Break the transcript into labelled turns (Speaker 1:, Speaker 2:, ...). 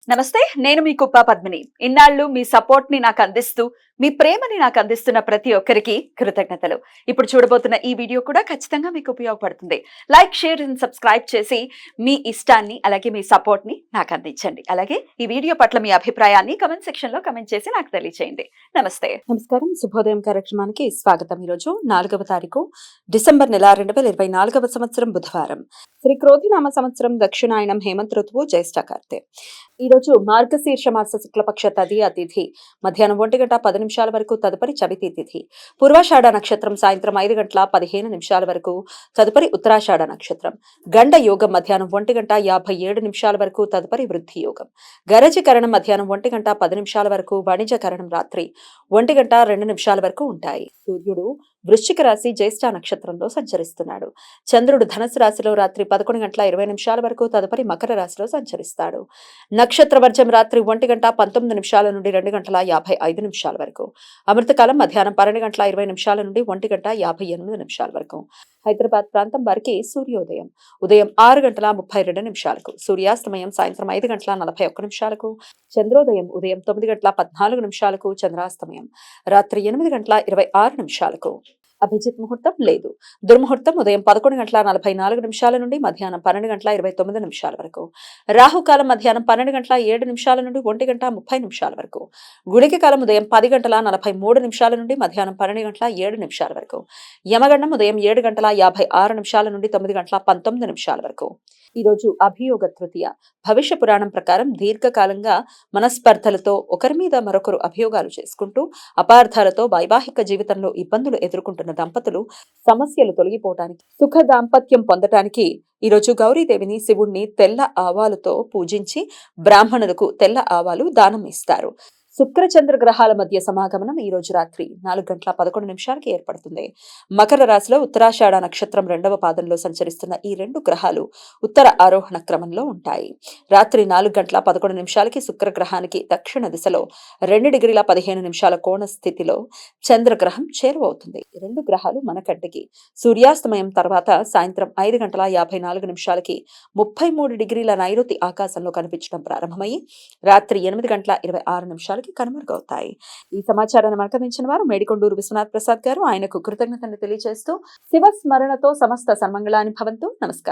Speaker 1: నమస్తే. నేను మీ కుప్ప పద్మిని. ఇన్నాళ్ళు మీ సపోర్ట్‌ని నాకందిస్తూ, మీ ప్రేమని నాకందిస్తున్న ప్రతి ఒక్కరికి కృతజ్ఞతలు. ఇప్పుడు చూడబోతున్న ఈ వీడియో కూడా ఖచ్చితంగా మీకు ఉపయోగపడుతుంది. లైక్, షేర్ అండ్ సబ్స్క్రైబ్ చేసి మీ ఇష్టాన్ని, అలాగే మీ సపోర్ట్‌ని నాకందించండి. అలాగే ఈ వీడియో పట్ల మీ అభిప్రాయాన్ని కామెంట్ సెక్షన్‌లో కామెంట్ చేసి నాకు తెలియజేయండి. నమస్తే. నమస్కారం. శుభోదయం కార్యక్రమానికి స్వాగతం. ఈరోజు 4వ తారీఖు డిసెంబర్ నెల 2024వ సంవత్సరం బుధవారం. శ్రీ క్రోధినామ సంవత్సరం దక్షిణాయనం హేమంత్ ఋతువు జ్యేష్ఠ కార్తె. ఈ రోజు మార్గశీర్ష మాస శుక్లపక్ష తదియ తిథి మధ్యాహ్నం 1:10 వరకు, తదుపరి చవితి తిథి. పూర్వాషాఢ నక్షత్రం సాయంత్రం 5:15 వరకు, తదుపరి ఉత్తరాషాఢ నక్షత్రం. గండ యోగం మధ్యాహ్నం 1:57 వరకు, తదుపరి వృద్ధి యోగం. గరజకరణం మధ్యాహ్నం 1:10 వరకు, వాణిజ్యకరణం రాత్రి 1:02 వరకు ఉంటాయి. సూర్యుడు వృశ్చిక రాశి జ్యేష్ఠ నక్షత్రంలో సంచరిస్తున్నాడు. చంద్రుడు ధనుసు రాశిలో రాత్రి 11:20 వరకు, తదుపరి మకర రాశిలో సంచరిస్తాడు. నక్షత్ర వర్జం రాత్రి 1:19 నుండి 2:55 వరకు. అమృతకాలం మధ్యాహ్నం 12:20 నుండి 1:58 వరకు. హైదరాబాద్ ప్రాంతం వారికి సూర్యోదయం ఉదయం 6:32, సూర్యాస్తమయం సాయంత్రం 5:41, చంద్రోదయం ఉదయం 9:14, చంద్రాస్తమయం రాత్రి 8:26. అభిజిత్ ముహూర్తం లేదు. దుర్ముహూర్తం ఉదయం 11:44 నుండి మధ్యాహ్నం 12:29 వరకు. రాహుకాలం మధ్యాహ్నం 12:07 నుండి 1:30 వరకు. గుళిక కాలం ఉదయం 10:43 నుండి మధ్యాహ్నం 12:07 వరకు. యమగండం ఉదయం 7:56 నుండి 9:19 వరకు. ఈరోజు అభియోగ తృతీయ. భవిష్య పురాణం ప్రకారం దీర్ఘకాలంగా మనస్పర్ధలతో ఒకరి మీద మరొకరు అభియోగాలు చేసుకుంటూ అపార్థాలతో వైవాహిక జీవితంలో ఇబ్బందులు ఎదుర్కొంటున్న దంపతులు సమస్యలు తొలగిపోవటానికి, సుఖ దాంపత్యం పొందటానికి ఈరోజు గౌరీదేవిని, శివుణ్ణి తెల్ల ఆవాలతో పూజించి బ్రాహ్మణులకు తెల్ల ఆవాలు దానం ఇస్తారు. శుక్ర చంద్ర గ్రహాల మధ్య సమాగమనం ఈ రోజు రాత్రి 4:11 ఏర్పడుతుంది. మకర రాశిలో ఉత్తరాషాఢ నక్షత్రం 2వ పాదంలో సంచరిస్తున్న ఈ రెండు గ్రహాలు ఉత్తర ఆరోహణ క్రమంలో ఉంటాయి. రాత్రి 4:11 శుక్రగ్రహానికి దక్షిణ దిశలో 2:15 కోణ స్థితిలో చంద్రగ్రహం చేరువవుతుంది. రెండు గ్రహాలు మన కంటికి సూర్యాస్తమయం తర్వాత సాయంత్రం 5:54 33 నైరుతి ఆకాశంలో కనిపించడం ప్రారంభమై రాత్రి 8:26 కనుమరుగవుతాయి. ఈ సమాచారాన్ని మనకు అందించిన వారు మేడికొండూరు విశ్వనాథ్ ప్రసాద్ గారు. ఆయనకు కృతజ్ఞతలు తెలియజేస్తూ శివ స్మరణతో సమస్త సన్మంగళాని భవంతు. నమస్కారం.